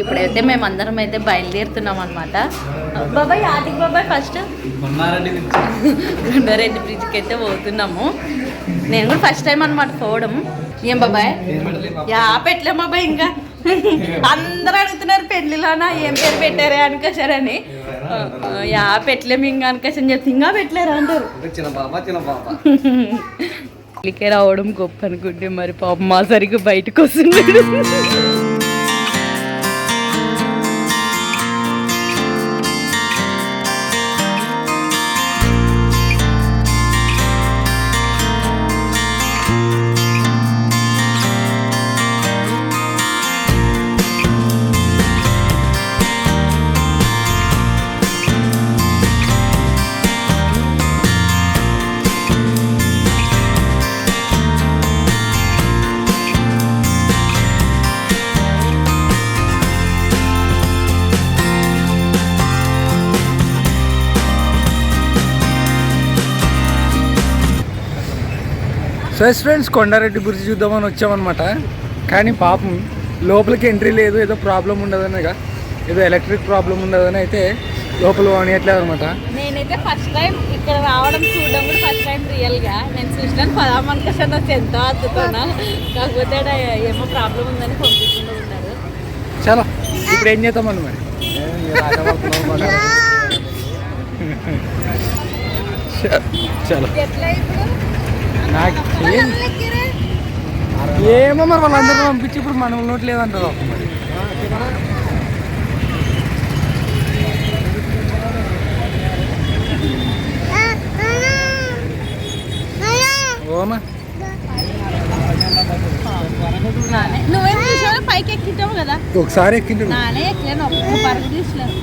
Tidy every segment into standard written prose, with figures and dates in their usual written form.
ఇప్పుడైతే మేము అందరం అయితే బయలుదేరుతున్నాం అనమాట. బాబాయ్ ఆటికి బాబాయ్ ఫస్ట్ గుండారెడ్డి బ్రిడ్జ్కి అయితే పోతున్నాము. నేను కూడా ఫస్ట్ టైం అనమాట పోవడం. ఏం బాబాయ్ పెట్టలే బాబాయ్, ఇంకా అందరూ అడుగుతున్నారు పెళ్లిలోనా ఏం పేరు పెట్టారే అనుకోసారని. పెట్టలేము ఇంకా అనుకోసని చెప్తే ఇంకా పెట్టలేరు అంటారు. పెళ్ళికే రావడం గొప్ప అనుకుంటే మరి పాప మా సరిగ్గా బయటకు వస్తున్నాడు. సో ఫ్రెండ్స్ కొండారెడ్డి బ్రిడ్జ్ చూద్దామని వచ్చామన్నమాట. కానీ పాపం లోపలికి ఎంట్రీ లేదు, ఏదో ప్రాబ్లం ఉండదని, ఏదో ఎలక్ట్రిక్ ప్రాబ్లం ఉండదని అయితే లోపల పోనీయట్లేదు అనమాట. నేనైతే ఫస్ట్ టైం ఇక్కడ రావడం చూడడం కూడా ఫస్ట్ టైం రియల్గా. నేను చూసినాను పదామనుకోసం వచ్చి ఎంతో అద్దుతున్నా, కాకపోతే ఏమో ప్రాబ్లం ఉందని పంపించకుండా ఉన్నారు. చలో ఇప్పుడు ఏం చేద్దామని మరి చలో. నాకు ఏమో మరి వాళ్ళందరూ పంపించి ఇప్పుడు మనం నోట్లేదంటారు మరి. ఓమా నువ్వేం చూసావు పైకి ఎక్కింటావు కదా, ఒకసారి ఎక్కింటావు. నానే ఎక్కలేను, ఒక్క పరుగు తీసలేదు.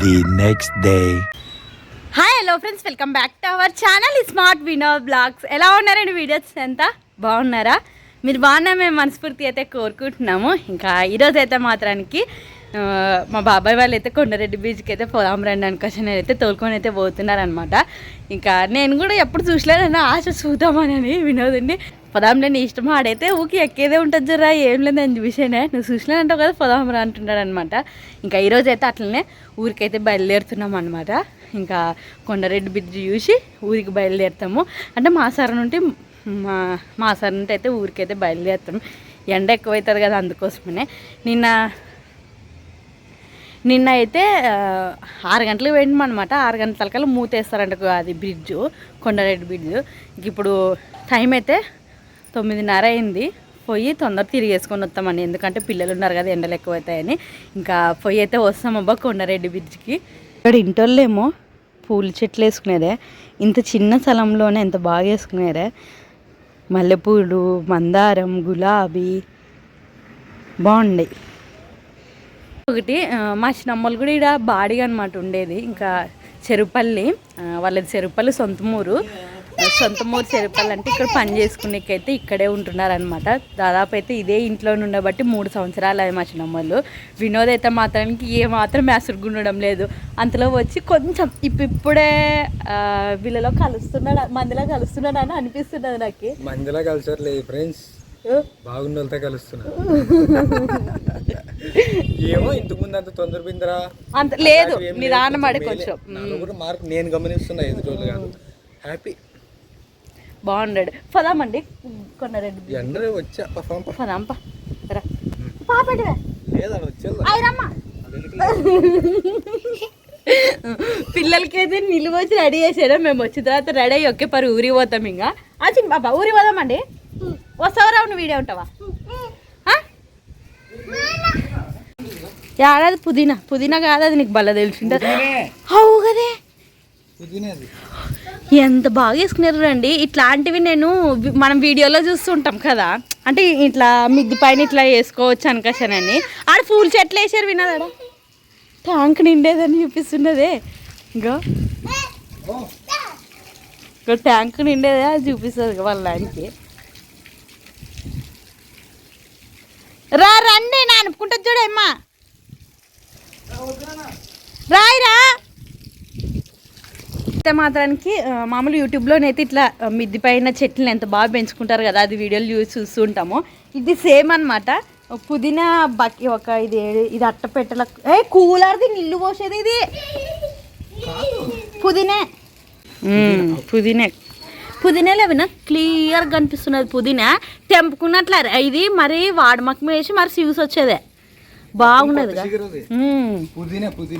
The next day. Hi hello friends, welcome back to our channel smart Vinod vlogs. ఎలా ఉన్నారండి వీడియోస్ అంతా? బాగున్నారా? మీరు బాగున్నా మేము మనస్ఫూర్తి అయితే కోరుకుంటున్నాము. ఇంకా ఈరోజు అయితే మాత్రానికి మా బాబాయ్ వాళ్ళు అయితే కొండారెడ్డి బీచ్కి అయితే పోదాం రండి అనుకోసం అయితే తోలుకొని అయితే పోతున్నారనమాట. ఇంకా నేను కూడా ఎప్పుడు చూసలేదన్నా ఆశ చూద్దామని వినోదండి. పొదాంలే నీ ఇష్టం, ఆడైతే ఊకి ఎక్కేదే ఉంటుంది జరా, ఏం లేదని విషయనే నువ్వు చూసినానంటావు కదా పొదాంరా అంటున్నాడు అనమాట. ఇంకా ఈరోజు అయితే అట్లనే ఊరికైతే బయలుదేరుతున్నాం అనమాట. ఇంకా కొండారెడ్డి బ్రిడ్జ్ చూసి ఊరికి బయలుదేరుతాము. అంటే మా సార్ నుండి అయితే ఊరికైతే బయలుదేరుతాము. ఎండ ఎక్కువవుతుంది కదా, అందుకోసమనే. నిన్న అయితే 6 గంటలకు వెళ్ళాం అనమాట. 6 గంటల మూతేస్తారంట అది బ్రిడ్జ్, కొండారెడ్డి బ్రిడ్జ్. ఇప్పుడు టైం అయితే 9:30 అయింది. పోయి తొందర తిరిగేసుకొని వస్తామండి, ఎందుకంటే పిల్లలు ఉన్నారు కదా, ఎండలు ఎక్కువవుతాయని. ఇంకా పోయి అయితే వస్తామబ్బా కొండారెడ్డి బ్రిడ్జ్కి. ఇక్కడ ఇంటోళ్ళేమో పూల చెట్లు వేసుకునేదే, ఇంత చిన్న స్థలంలోనే ఎంత బాగా వేసుకునేదే. మల్లెపూలు, మందారం, గులాబీ బాగుండే. ఒకటి మా చిన్నమ్మలు కూడా ఇక్కడ బాడిగా అనమాట ఉండేది. ఇంకా చెరుపల్లి వాళ్ళది, చెరుపల్లి సొంతమూరు చెరుపల్లి. అంటే ఇక్కడ పని చేసుకునేకైతే ఇక్కడే ఉంటున్నారనమాట. దాదాపు అయితే ఇదే ఇంట్లో ఉండబట్టి 3 సంవత్సరాలు అవి మా చిన్నమ్మలు. వినోద్ అయితే మాత్రానికి ఏమాత్రం మ్యాసురుగా ఉండడం లేదు. అంతలో వచ్చి కొంచెం ఇప్పుడే వీళ్ళలో మందిలో కలుస్తున్నాడు అని అనిపిస్తున్నది నాకు. మందిలో కలిసట్లేదు ఫ్రెండ్స్, బాగున్న వాళ్ళతో కలుస్తున్నా. ఏమో ఇంతకు ముందు అంత తొందర బిందరా అంత లేదు, నిదానమాడే కొంచెం మార్క్ నేను గమనిస్తున్నా. ఎదుటి కాదు, హ్యాపీ బాగుండాడు. పదామండి కొండారెడ్డి అందరూ వచ్చా పదాంపా పాపడివే పిల్లలకైతే నిలువ వచ్చి రెడీ చేసాడు. మేము వచ్చిన తర్వాత రెడీ అయ్యి ఒకే పరి ఊరి పోతాం. ఇంకా చిన్న బాబా ఊరి పోదామండి. వస్తావరా? నువ్వు వీడియో ఉంటావా? ఏడాది పుదీనా కాదు, అది నీకు బల్ల తెలిసిందా? అవు కదే, ఎంత బాగా వేసుకున్నారు రండి. ఇట్లాంటివి మనం వీడియోలో చూస్తుంటాం కదా, అంటే ఇట్లా మిద్ది పైన ఇట్లా వేసుకోవచ్చు అనుకోసానని. ఆడ పూల చెట్లు వేసారు వినదాడ, ట్యాంక్ నిండేదని చూపిస్తున్నదే. ఇంకా ట్యాంక్ నిండేదే అది చూపిస్తుంది వాళ్ళ దానికి. రండి నా అనుకుంటుంది చూడమ్మా, రాయిరా. చూస్తే మాత్రానికి మామూలు యూట్యూబ్లోనైతే ఇట్లా మిద్ది పైన చెట్లను ఎంత బాగా పెంచుకుంటారు కదా, అది వీడియోలు చూస్తూ ఉంటాము. ఇది సేమ్ అనమాట. పుదీనా ఒక ఇది అట్ట పెట్టల కూలర్ది నీళ్ళు పోసేది ఇది పుదీనా లేవినా క్లియర్గా కనిపిస్తున్నది. పుదీనా తెంపుకున్నట్లే ఇది మరి వాడమకం వేసి మరి సివ్స్ వచ్చేదే బాగున్నది.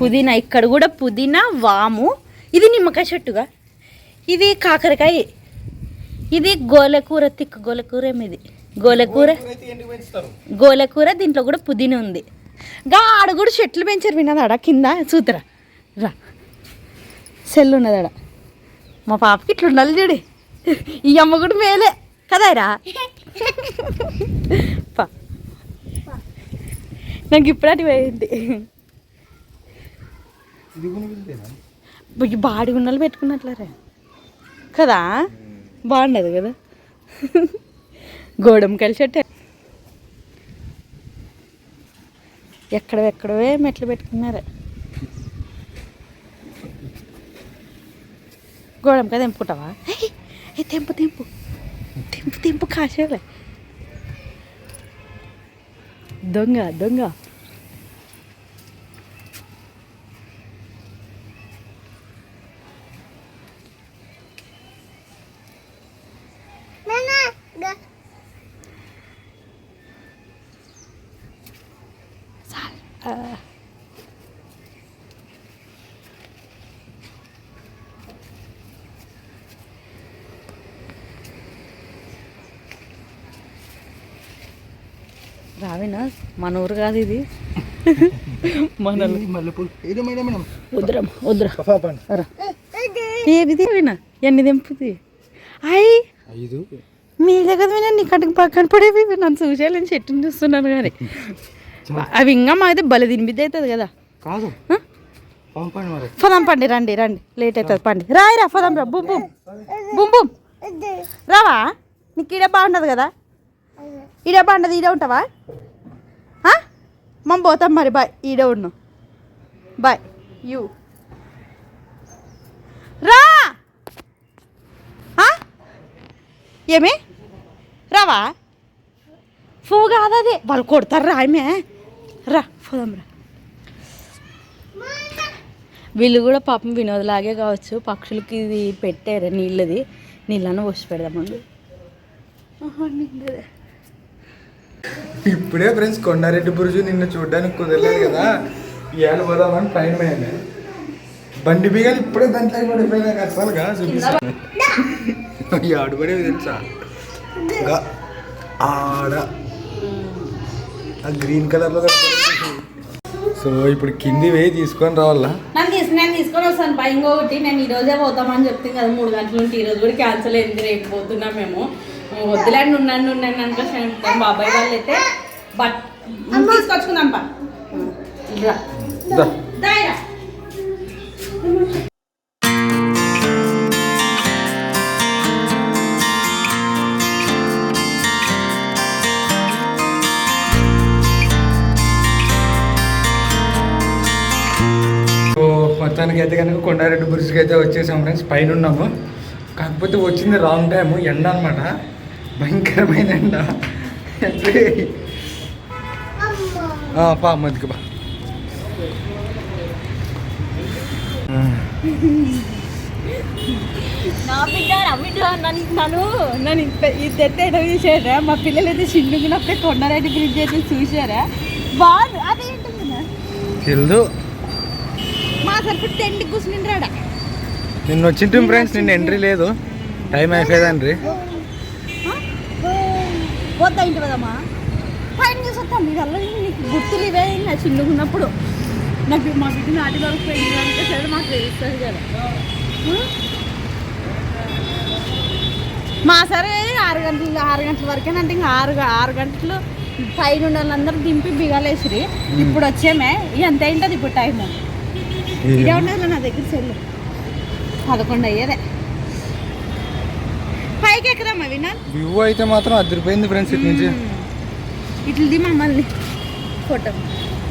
పుదీనా ఇక్కడ కూడా పుదీనా, వాము, ఇది నిమ్మకాయ చెట్టుగా, ఇది కాకరకాయ, ఇది గోలకూర, తిక్క గోలకూర ఏమిది గోలకూర. దీంట్లో కూడా పుదీనా ఉంది. ఆడ కూడా చెట్లు పెంచారు విన్నది ఆడ కింద చూతురా రా సెల్ ఉన్నది ఆడ. మా పాపకి ఇట్లా ఉండాలి చూడు. ఈ అమ్మ కూడా మేలే కదారా. నాకు ఇప్పుడు అటు పోయింది. బాడి గున్నలు పెట్టుకున్నట్లరే కదా, బాగుండదు కదా. గోడంకాయల చెట్టు ఎక్కడవే మెట్లు పెట్టుకున్నారు. గోడంకాయ తెంపుకుంటావా? తెంపు తెంపు తెంపు తెంపు కాసేలే. దొంగ దొంగ. రావినా మన ఊరు కాదు ఇది. మన ఏది వినా ఎన్ని తెంపుది అయ్యి మీదే కదా వినా నీ కంటికి పక్కన పడేవి. నన్ను చూసేయాలని చెట్టుని చూస్తున్నాను కానీ అవి ఇంకా మాది బలి తినిపిద్ది అవుతుంది కదా. పదాం పండి, రండి రండి, లేట్ అవుతుంది పండి. రాయిరా పదాం రా. బుమ్ బుమ్ బుమ్ బుమ్ రావా? నీకు ఈడ బాగుండదు కదా, ఈడ బాగుండదు. ఈడ ఉంటావా? మనం పోతాం మరి. బాయ్. ఈడ ఉన్నాం. బాయ్. యూ రా. ఏమి రావా? ఫూ కాదు అది, వాళ్ళు కొడతారు. రాయమే రా పోదాం రా. వీళ్ళు కూడా పాపం వినోదలాగే కావచ్చు. పక్షులకి ఇది పెట్టారు నీళ్ళది, నీళ్ళను పోసి పెడదామండి. ఇప్పుడే ఫ్రెండ్స్ కొండారెడ్డి బురుజు నిన్న చూడడానికి కుదరలేదు కదా, ఇవాళ పోదామని పైన పోయాను. బండి బిగాలు ఇప్పుడే దాంట్లో పడిపోయినా అసలుగా చూపిస్తాను. ఆడుపడేవి తెలుసా ఆడ ఆ గ్రీన్ కలర్లో. సో ఇప్పుడు కింది వేయి తీసుకొని రావాలా? నేను తీసుకొని వస్తాను పై. ఇంకొకటి నేను ఈరోజే పోతామని చెప్తాను కదా 3 గంటల నుండి. ఈరోజు కూడా క్యాన్సిల్ అయింది. రేపు పోతున్నాం మేము. వద్దులేండి ఉన్నాను అనుకుంటాను. బాబాయ్ వాళ్ళు అయితే బట్ తీసుకొచ్చుకుందాం పా. మొత్తానికి అయితే కనుక కొండారెడ్డి బురుజుకి అయితే వచ్చేసాం ఫ్రెండ్స్. పైన ఉన్నాము. కాకపోతే వచ్చింది రాంగ్ టైము. ఎండ అనమాట, భయంకరమైన ఎండ. పా మధ్యకి బా. నా బిడ్డ నన్ను ఇది ఎట్లా చూసారా? మా పిల్లలు అయితే చిన్నప్పుడే కొండారెడ్డి బ్రిడ్జ్ అయితే చూసారా? బాగుంది. అదేంటి తెలుదు. మా సరిపడి టెంట్ కూర్చుని రాడా. నిన్న వచ్చింటాం ఫ్రెండ్స్, నిన్న ఎంట్రీ లేదు, టైం అయిపోయేదండ్రి. వద్దా ఇంటి కదమ్మా పైన చూసొస్తాం. మీ వల్ల నీకు గుర్తులు ఇవే నా చిన్నకున్నప్పుడు. నాకు మా బిడ్డ నాటి వరకు పోయింది కనుక సరే మాకు తెలుస్తుంది కదా. మా సరే 6 గంటల వరకేనంటే ఇంకా 6 గంటలు పైన ఉన్న వాళ్ళందరూ దింపి బిగాలేసిరి. ఇప్పుడు వచ్చేమే ఎంత అయింటుంది ఇప్పుడు టైము? ఇదే ఉండదు నా దగ్గర సెల్లు 11 అయ్యేదే. పైకి ఎక్కుదామా వినా? వ్యూ అయితే మాత్రం అదిరిపోయింది ఫ్రెండ్స్. ఇటు నుంచి ఇట్లది మమ్మల్ని ఫోటో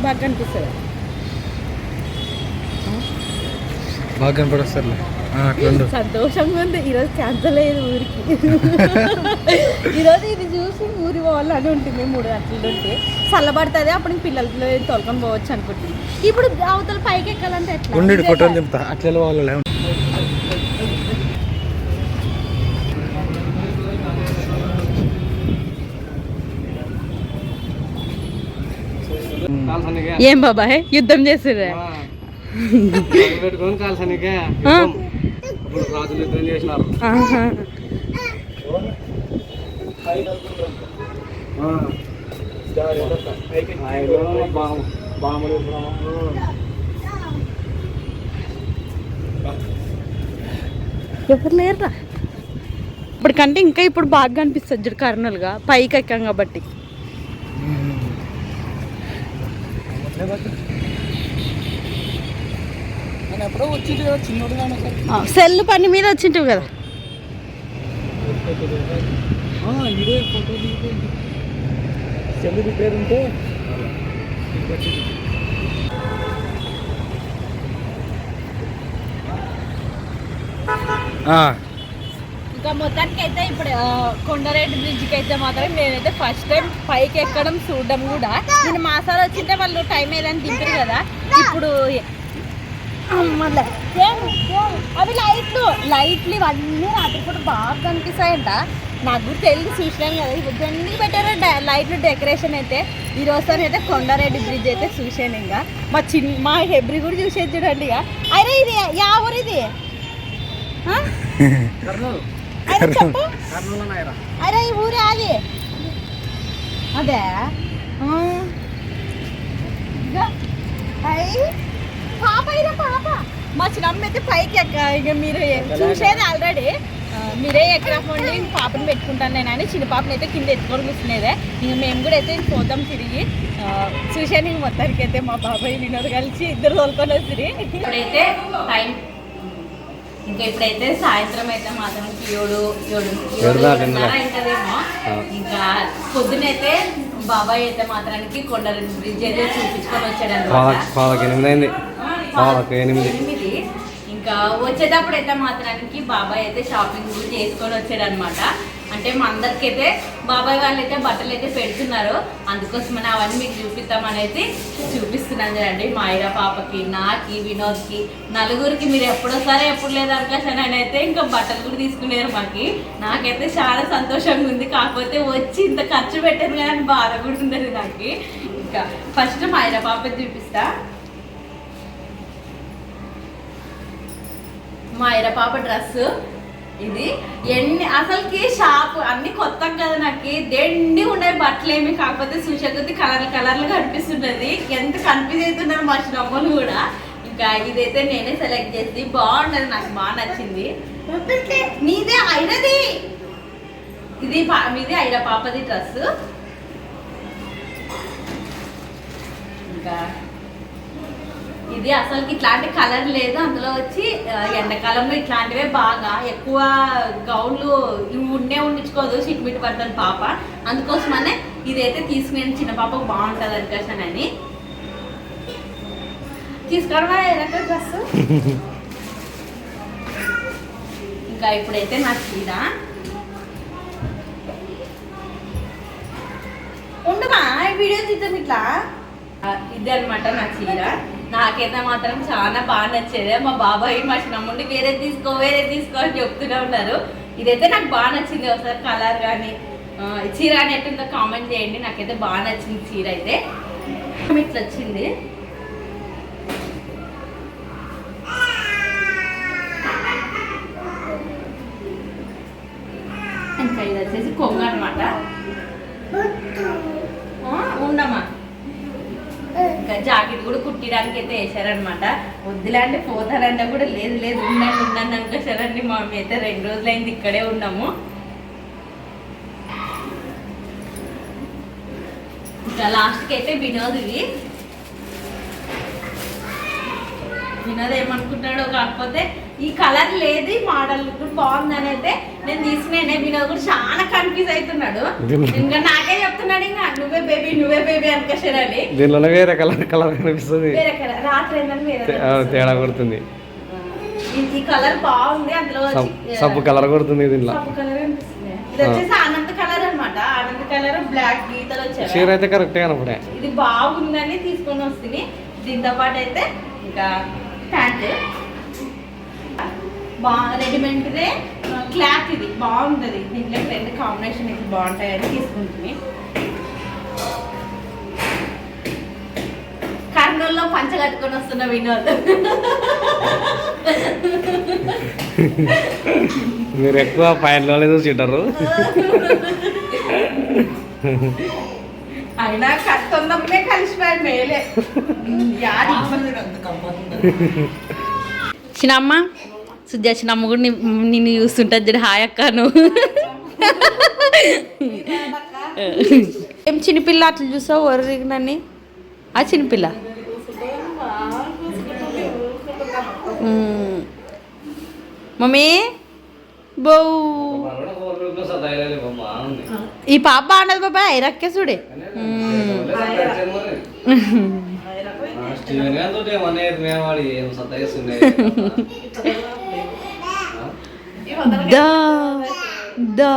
బాగా కనిపిస్తుంది. బాగా కనపడొస్తారులే. అట్లా సంతోషంగా ఉంది. ఈరోజు క్యాన్సల్ అయ్యేది ఊరికి. ఈరోజు ఇది చూసి ఊరి పోవాలని ఉంటుంది. 3 గంటలు ఉంటే చల్లబడుతుంది. అప్పుడు పిల్లలతో తొలకొని పోవచ్చు అనుకుంటుంది. ఇప్పుడు అవతల పైకి ఎక్కాలంటే ఎట్లా ఉండి ఫోటోలు దింపుతా అట్లా వాళ్ళు. ఏం బాబాయ్ యుద్ధం చేస్తుర్రా? పెట్టుకొని కాల్సనికే రాజులు యుద్ధం చేసినారు. ఎవరు లేరురా ఇప్పటికంటే. ఇంకా ఇప్పుడు బాగా అనిపిస్తుంది చూడు కర్నూలుగా పైకి ఎక్కాం కాబట్టి. సెల్ పని మీద వచ్చింటివి కదా. సెల్ రిపేర్ ఉంటే ఇంకా మొత్తానికి అయితే ఇప్పుడు కొండారెడ్డి బ్రిడ్జ్కి అయితే మాత్రం నేనైతే ఫస్ట్ టైం పైకి ఎక్కడం చూడడం కూడా. నేను మాసాలు వచ్చింటే వాళ్ళు టైం ఏదని దింపారు కదా. ఇప్పుడు అవి లైట్లు ఇవన్నీ రాత్రిపూట బాగా కనిపిస్తాయంట. నాకు కూడా తెలియదు చూసినాను కదా. ఇవన్నీ పెట్టారు లైట్లు డెకరేషన్ అయితే. ఈరోజు అయితే కొండారెడ్డి బ్రిడ్జ్ అయితే చూసాను. ఇంకా మా హెబ్రి కూడా చూసేది చూడండి. ఇక అరే ఇది యా ఊరు ఇది? చెప్పు. అరే ఈ ఊరే అది అదే. పాప ఇదే పాప. మా చిన్నమ్మ అయితే పైకి ఇక మీరు చూసేది ఆల్రెడీ. మీరే ఎక్కడండి పాపను పెట్టుకుంటాను నేను అని చిన్న పాపను అయితే కింద ఎత్తుకొని కూర్చునేదే. ఇంక మేము కూడా అయితే పోతాం తిరిగి చూసాను. ఇంక మొత్తానికి అయితే మా బాబాయ్ వినోద్ కలిసి ఇద్దరు తోలుకొని వస్తుంది. ఇప్పుడైతే టైం ఇంకా ఇప్పుడైతే సాయంత్రం అయితే మాత్రం 7:30 అవుతుందేమో. ఇంకా పొద్దునైతే బాబాయ్ అయితే మాత్రానికి కొండారెడ్డి బ్రిడ్జ్ అయితే చూపించుకొని వచ్చాడు అనమాట. 8 ఇంకా వచ్చేటప్పుడు అయితే మాత్రానికి బాబాయ్ అయితే షాపింగ్ కూడా చేసుకొని వచ్చాడు అనమాట. అంటే మా అందరికైతే బాబాయ్ వాళ్ళు అయితే బట్టలు అయితే పెడుతున్నారు. అందుకోసమని అవన్నీ మీకు చూపిస్తామని అయితే చూపిస్తున్నాను చూడండి. మా ఐరా పాపకి, నాకి, వినోద్కి, నలుగురికి. మీరు ఎప్పుడోసారి ఎప్పుడు లేదు అనుకోసాను అని అయితే ఇంకా బట్టలు కూడా తీసుకునేరు మాకి. నాకైతే చాలా సంతోషంగా ఉంది. కాకపోతే వచ్చి ఇంత ఖర్చు పెట్టాను కానీ బాధ కూడా ఉండదు నాకు. ఇంకా ఫస్ట్ మా ఐరా పాపకి చూపిస్తా. మా ఐరా పాప డ్రెస్ ఇది. అసలుకి షాప్ అన్ని కొత్త కదా. నాకు దెండి ఉండే బట్టలు ఏమి. కాకపోతే చూసేకొద్ది కలర్లు కనిపిస్తున్నది. ఎంత కన్ఫ్యూజ్ అవుతున్నారు మా చిన్నమ్మలు కూడా. ఇంకా ఇదైతే నేనే సెలెక్ట్ చేసి బాగుండదు. నాకు బాగా నచ్చింది. నీదే ఐరది ఇది. మీది ఐరా పాపది డ్రెస్. ఇంకా ఇది అసలుకి ఇట్లాంటి కలర్ లేదు. అందులో వచ్చి ఎండాకాలంలో ఇట్లాంటివే బాగా ఎక్కువ గౌన్లు ఉండించుకోదు. చిట్టుమిట్టు పడుతుంది పాప. అందుకోసమనే ఇదైతే తీసుకునే చిన్న పాపకు బాగుంటుంది అనుకోసానని తీసుకోవడమా డ్రెస్. ఇంకా ఇప్పుడైతే నా చీర ఉండమా వీడియో తీద్దాం ఇట్లా. ఇది అనమాట నా చీర. నాకైతే మాత్రం చాలా బాగా నచ్చేది. మా బాబాయ్ మా చిన్నమ్ముండి వేరే తీసుకో అని చెప్తూనే ఉన్నారు. ఇదైతే నాకు బాగా నచ్చింది. ఒకసారి కలర్ కానీ చీర అని ఎట్టుందో కామెంట్ చేయండి. నాకైతే బాగా నచ్చింది చీర అయితే. ఇట్లా వచ్చింది. ఇంకా ఇది వచ్చేసి కొంగు అనమాట. ఉండమా ఇంకా జాకెట్ కూడా కుట్టడానికి అయితే వేసారనమాట. వద్దులాంటి పోతారంటే కూడా లేదు ఉండండి అనుకోసారండి. మా మమ్మీ అయితే 2 రోజులైంది ఇక్కడే ఉన్నాము. ఇంకా లాస్ట్కి అయితే వినోద్వి. వినోద్ ఏమనుకుంటాడో. కాకపోతే ఈ కలర్ లేదు, ఈ మోడల్ బాగుందని అయితే నేను తీసుకునే. వినోద్ కూడా చాలా కన్ఫ్యూజ్ అవుతున్నాడు. ఇంకా నాకే చెప్తున్నాడు ఇంకా నువ్వే బేబీ అనుకోసారని. దీనిలో వేరే కలర్ కనిపిస్తుంది. వేరే కలర్ రాత్రి ఏంటని వేరే తేడా కొడుతుంది. ఈ కలర్ బాగుంది అందులో సబ్బు కలర్ కొడుతుంది దీనిలో. సబ్బు కలర్ అనిపిస్తుంది. ఇది వచ్చేసి ఆనంద్ కలర్ అన్నమాట. ఆనంద్ కలర్ బ్లాక్ గీతలు వచ్చాయి. చీర అయితే కరెక్ట్ కనపడే. ఇది బాగుందని తీసుకొని వస్తుంది. దీంతో పాటు అయితే ఇంకా ప్యాంట్ రెడీమేడ్దే క్లాత్ ఇది బాగుంటుంది. దీంట్లో రెండు కాంబినేషన్ ఇది బాగుంటాయని తీసుకుంటుంది. కర్నూలులో పంచ కట్టుకొని వస్తున్న వినోద్. మీరు ఎక్కువ పైనలోనే చూసింటారు. అయినా కట్టుకుందామనే కలిసిపోయాడు మేలే. చిన్నమ్మ సుజా చిన్నమ్మ కూడా నిన్ను చూస్తుంటా జర హాయ్ అక్క నువ్వు. ఏం చిన్నపిల్ల అట్లా చూసావు ఒరిగినని? ఆ చిన్నపిల్ల మమ్మీ బౌ ఈ పాప బాగుండదు బాబా ఐరక్కే చూడే. దా దా